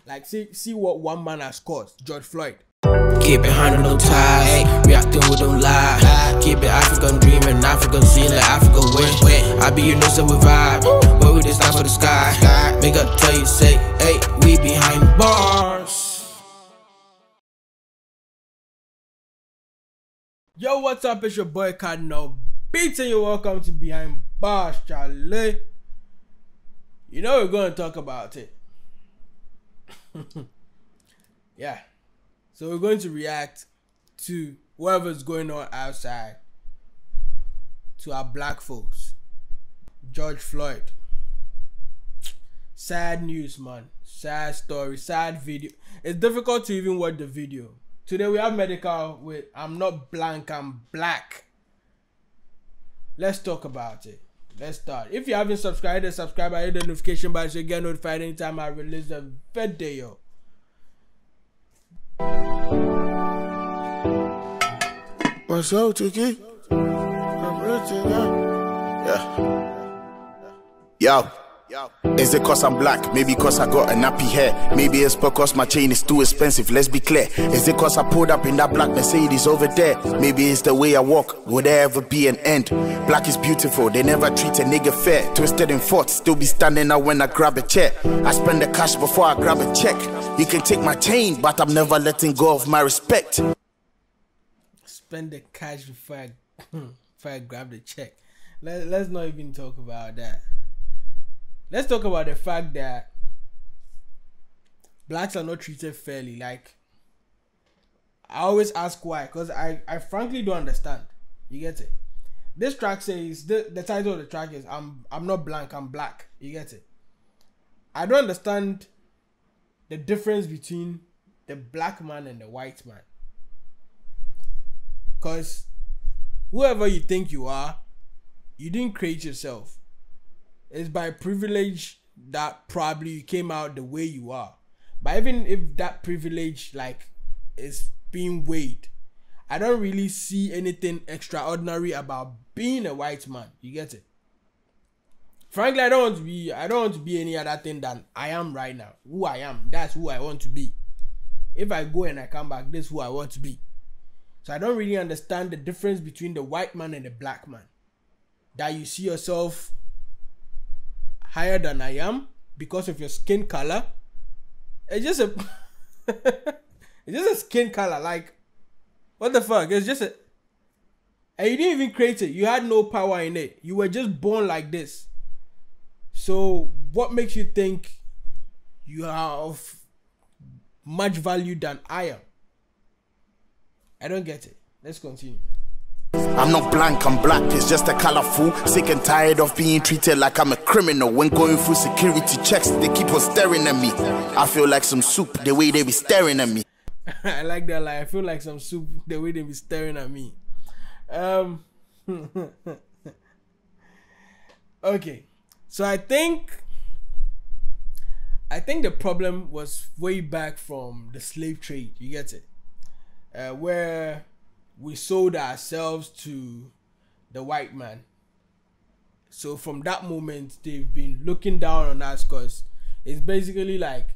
Like see what one man has caused, George Floyd. Keep it 100 no ties, reacting we don't lie. Keep it African dreaming, African scene like Africa win. I be your nose and we vibe, but we just not for the sky. Make up tell you say, hey, we behind bars. Yo, what's up? It's your boy Cardinal Beats and you're welcome to Behind Bars, Charlie. You know we're going to talk about it. Yeah. So we're going to react to whatever's going on outside, to our black folks. George Floyd. Sad news, man. Sad story, sad video. It's difficult to even watch the video. Today we have Medikal with I'm Not Blank, I'm Black. Let's talk about it. Let's start. If you haven't subscribed, then subscribe and hit the notification bell so you get notified anytime I release a video. What's up, Tiki? Yeah. Yo, is it cause I'm black? Maybe cause I got a nappy hair. Maybe it's because my chain is too expensive, let's be clear. Is it cause I pulled up in that black Mercedes over there? Maybe it's the way I walk, will there ever be an end? Black is beautiful, they never treat a nigga fair. Twisted in thoughts, still be standing out when I grab a chair. I spend the cash before I grab a check. You can take my chain, but I'm never letting go of my respect. Spend the cash before I grab the check. Let's not even talk about that. Let's talk about the fact that blacks are not treated fairly. Like, I always ask why, because I frankly don't understand. You get it? This track says, the title of the track is I'm not blank, I'm black. You get it? I don't understand the difference between the black man and the white man. Because whoever you think you are, you didn't create yourself. It's by privilege that probably you came out the way you are. But even if that privilege like is being weighed, I don't really see anything extraordinary about being a white man. You get it? Frankly, I don't want to be any other thing than I am right now. Who I am, that's who I want to be. If I go and I come back, this is who I want to be. So I don't really understand the difference between the white man and the black man. That you see yourself higher than I am because of your skin color. It's just a it's just a skin color. Like, what the fuck? It's just a, and you didn't even create it. You had no power in it. You were just born like this. So what makes you think you are of much value than I am? I don't get it. Let's continue. I'm not blank, I'm black, it's just a colorful. Sick and tired of being treated like I'm a criminal. When going through security checks, they keep on staring at me. I feel like some soup, the way they be staring at me. I like that line. I feel like some soup, the way they be staring at me. Okay, so I think the problem was way back from the slave trade. You get it? Where we sold ourselves to the white man. So from that moment, they've been looking down on us because it's basically like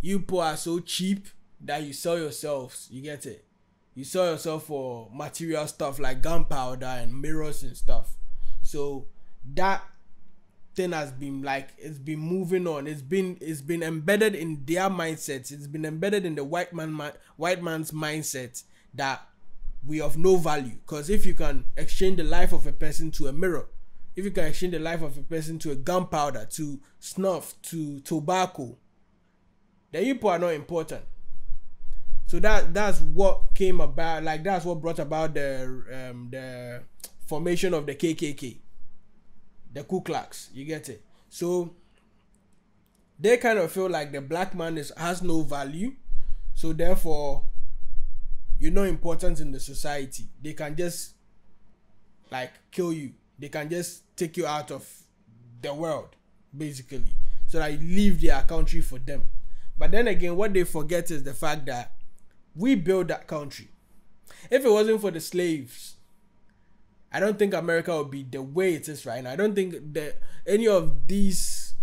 you poor are so cheap that you sell yourselves. You get it? You sell yourself for material stuff like gunpowder and mirrors and stuff. So that thing has been like, it's been moving on. It's been embedded in their mindsets. It's been embedded in the white man's mindset that we of no value. Because if you can exchange the life of a person to a mirror, if you can exchange the life of a person to a gunpowder, to snuff, to tobacco, then you people are not important. So that's what came about. Like, that's what brought about the formation of the KKK, the Ku Klux. You get it? So they kind of feel like the black man has no value, so therefore you're not important in the society. They can just like kill you. They can just take you out of the world, basically, so that you leave their country for them. But then again, what they forget is the fact that we built that country. If it wasn't for the slaves, I don't think America would be the way it is right now. I don't think that any of these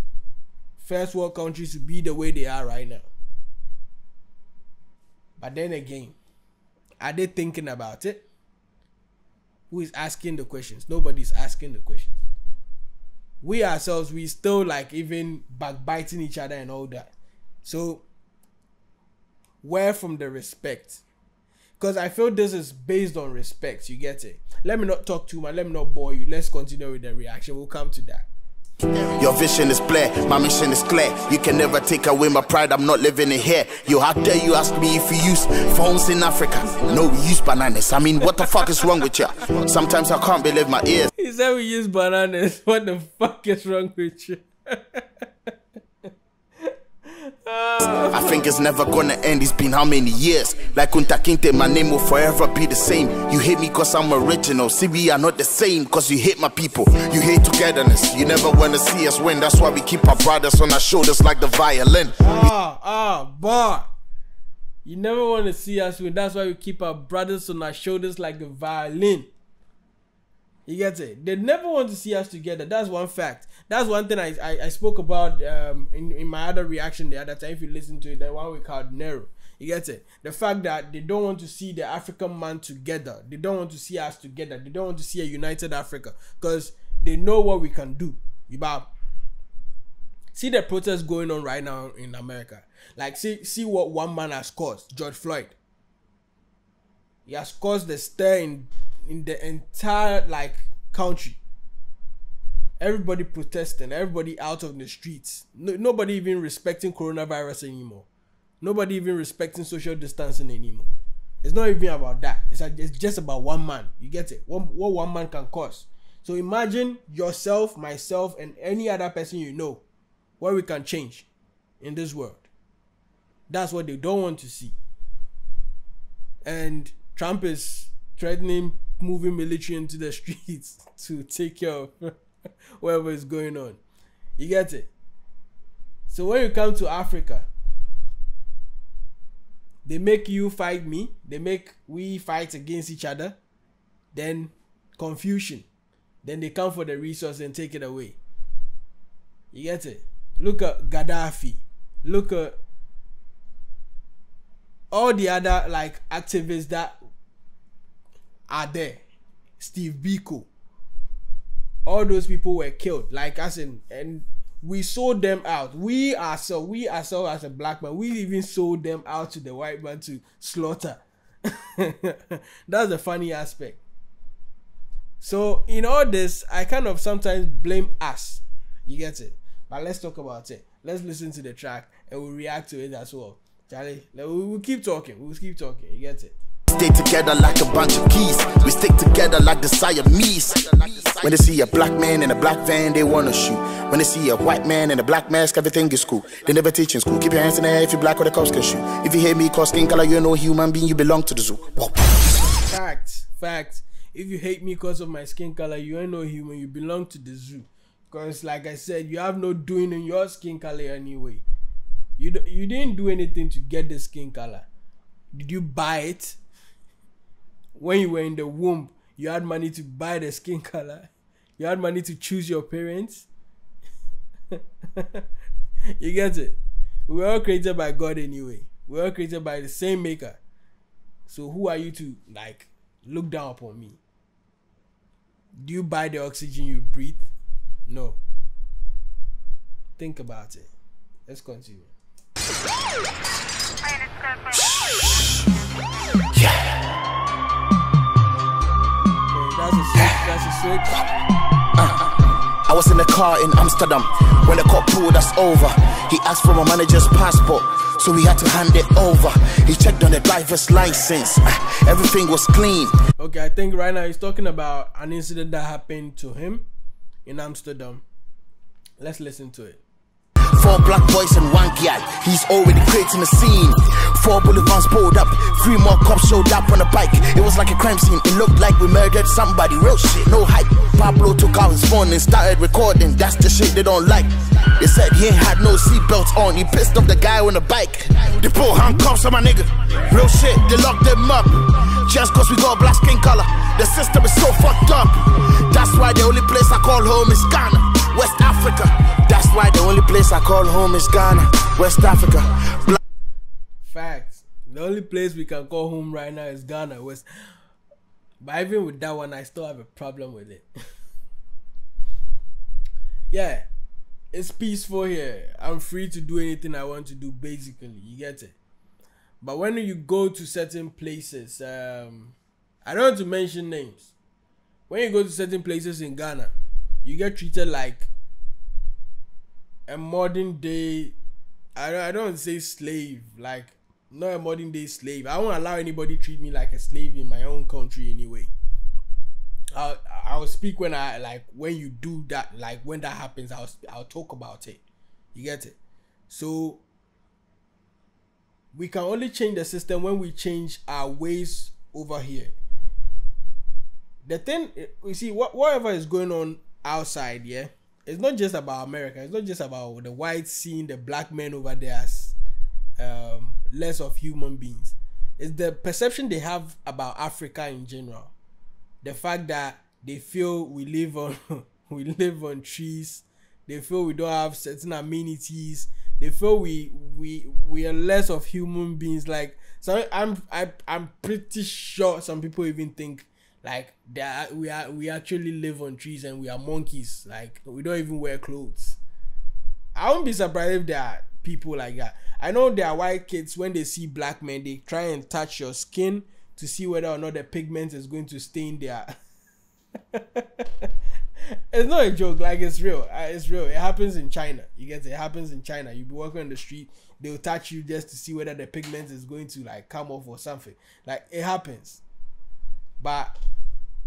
first world countries would be the way they are right now. But then again, are they thinking about it? Who is asking the questions? Nobody's asking the questions. We ourselves, we still like even backbiting each other and all that. So where from the respect? Because I feel this is based on respect. You get it? Let me not talk too much. Let me not bore you. Let's continue with the reaction. We'll come to that. Your vision is clear, my mission is clear. You can never take away my pride, I'm not living it here. Yo, how dare you ask me if we use phones in Africa? No, we use bananas. I mean, what the fuck is wrong with you? Sometimes I can't believe my ears. He said we use bananas. What the fuck is wrong with you? I think it's never gonna end, it's been how many years? Like Kunta Kinte, my name will forever be the same. You hate me cause I'm original, see we are not the same. Cause you hate my people, you hate togetherness. You never wanna see us win, that's why we keep our brothers on our shoulders like the violin. Bar. You never wanna see us win, that's why we keep our brothers on our shoulders like the violin. You get it? They never want to see us together. That's one fact. That's one thing I spoke about in my other reaction the other time. If you listen to it, the one we called Nero. You get it? The fact that they don't want to see the African man together. They don't want to see us together. They don't want to see a united Africa. Because they know what we can do. See the protests going on right now in America. Like, see what one man has caused. George Floyd. He has caused the stir in the entire like country. Everybody protesting, everybody out of the streets. Nobody even respecting coronavirus anymore. Nobody even respecting social distancing anymore. It's not even about that. It's just about one man. You get it? What one man can cause. So imagine yourself, myself, and any other person you know what we can change in this world. That's what they don't want to see. And Trump is threatening moving military into the streets to take care of whatever is going on. You get it? So when you come to Africa, they make you fight me. They make we fight against each other. Then confusion. Then they come for the resource and take it away. You get it? Look at Gaddafi. Look at all the other like activists that are there. Steve Biko. All those people were killed. Like us and we sold them out. We ourselves as a black man, we even sold them out to the white man to slaughter. That's the funny aspect. So in all this, I kind of sometimes blame us. You get it? But let's talk about it. Let's listen to the track and we'll react to it as well. Charlie, we'll keep talking. We'll keep talking. You get it? Stay together like a bunch of keys. We stick together like the Siamese. When they see a black man in a black van, they wanna shoot. When they see a white man in a black mask, everything is cool. They never teach in school. Keep your hands in the air if you're black or the cops can shoot. If you hate me cause skin color, you're no human being, you belong to the zoo. Whoa. Facts. If you hate me because of my skin color, you ain't no human, you belong to the zoo. Because like I said, you have no doing in your skin color anyway. You didn't do anything to get the skin color. Did you buy it? When you were in the womb, you had money to buy the skin color. You had money to choose your parents. You get it? We're all created by God anyway. We're all created by the same maker. So who are you to like look down upon me? Do you buy the oxygen you breathe? No. Think about it. Let's continue. That's a switch. I was in the car in Amsterdam when the cop pulled us over. He asked for my manager's passport, so we had to hand it over. He checked on the driver's license. Everything was clean. Okay, I think right now he's talking about an incident that happened to him in Amsterdam. Let's listen to it. 4 black boys and 1 gal. He's already creating a scene. 4 bullet vans pulled up. 3 more cops showed up on a bike. It was like a crime scene. It looked like we murdered somebody. Real shit, no hype. Pablo took out his phone and started recording. That's the shit they don't like. They said he ain't had no seatbelts on. He pissed off the guy on the bike. They put handcuffs on my nigga. Real shit, they locked them up. Just cause we got black skin color. The system is so fucked up. That's why the only place I call home is Ghana, West Africa. That's why the only place I call home is Ghana, West Africa. Facts. The only place we can call home right now is Ghana. But even with that one, I still have a problem with it. Yeah, it's peaceful here. I'm free to do anything I want to do, basically. You get it? But when you go to certain places, I don't want to mention names. When you go to certain places in Ghana, you get treated like a modern day, I don't want to say slave, like not a modern day slave. I won't allow anybody treat me like a slave in my own country anyway. I'll speak when when you do that, like when that happens, I'll talk about it. You get it? So we can only change the system when we change our ways over here. The thing, we see, whatever is going on outside, yeah, it's not just about America. It's not just about the whites seeing the black men over there as less of human beings. It's the perception they have about Africa in general. The fact that they feel we live on trees. They feel we don't have certain amenities. They feel we are less of human beings. Like, so I'm pretty sure some people even think like that we actually live on trees and we are monkeys. Like, we don't even wear clothes. I won't be surprised if there are people like that. I know there are white kids, when they see black men, they try and touch your skin to see whether or not the pigment is going to stain there. It's not a joke, like it's real. It's real. It happens in China. You get it? It happens in China. You be walking on the street, they'll touch you just to see whether the pigment is going to like come off or something. Like, it happens. But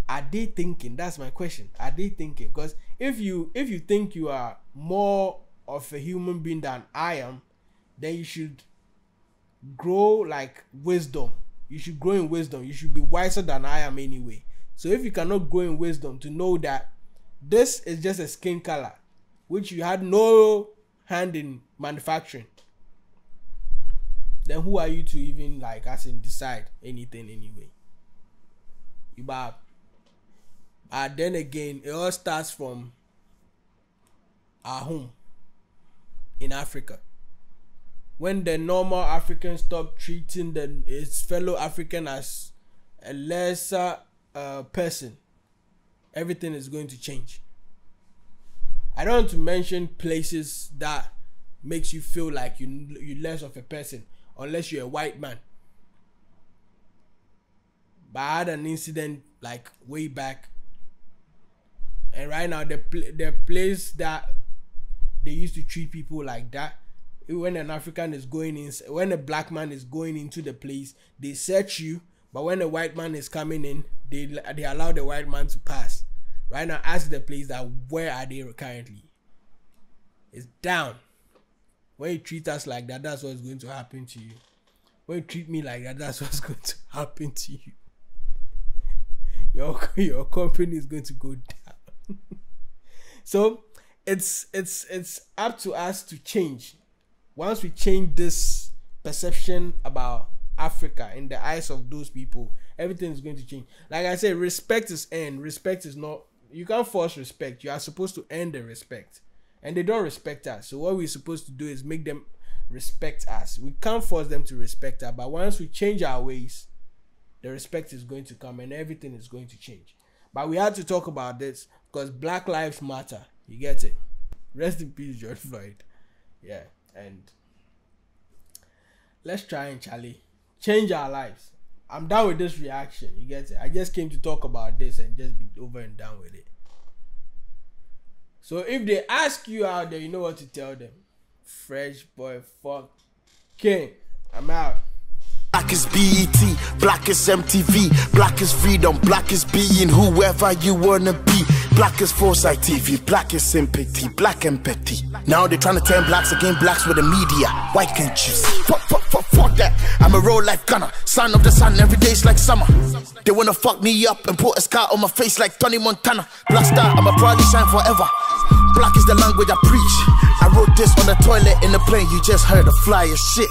are they thinking? That's my question. Are they thinking? Because if you think you are more of a human being than I am, then you should grow like wisdom. You should grow in wisdom. You should be wiser than I am anyway. So if you cannot grow in wisdom to know that this is just a skin color, which you had no hand in manufacturing, then who are you to even like decide anything anyway? But then again, it all starts from our home in Africa. When the normal African stop treating his fellow African as a lesser person, everything is going to change. I don't want to mention places that makes you feel like you're less of a person unless you're a white man. But I had an incident like way back, and right now the place that they used to treat people like that, when an African is going in, when a black man is going into the place, they search you. But when a white man is coming in, they allow the white man to pass. Right now, ask the place that where are they currently? It's down. When you treat us like that, that's what's going to happen to you. When you treat me like that, that's what's going to happen to you. Your company is going to go down. So it's up to us to change. Once we change this perception about Africa in the eyes of those people, everything is going to change. Like I said, respect is earned. Respect is not, you can't force respect. You are supposed to earn the respect. And they don't respect us. So what we're supposed to do is make them respect us. We can't force them to respect us. But once we change our ways, the respect is going to come and everything is going to change. But we had to talk about this because Black Lives Matter. You get it? Rest in peace, George Floyd. Yeah. And let's try and change our lives. I'm done with this reaction. You get it? I just came to talk about this and just be over and done with it. So if they ask you out there, you know what to tell them. Fresh boy, fuck king. I'm out. Black is BET, black is MTV, black is freedom, black is being whoever you wanna be. Black is Foresight TV, black is sympathy, black empathy. Now they're trying to turn blacks against blacks with the media. Why can't you see? Fuck that. I'm a real life gunner, son of the sun, every day's like summer. They wanna fuck me up and put a scar on my face like Tony Montana. Black star, I'ma proudly shine forever. Black is the language I preach. I wrote this on the toilet in the plane, you just heard a flyer shit.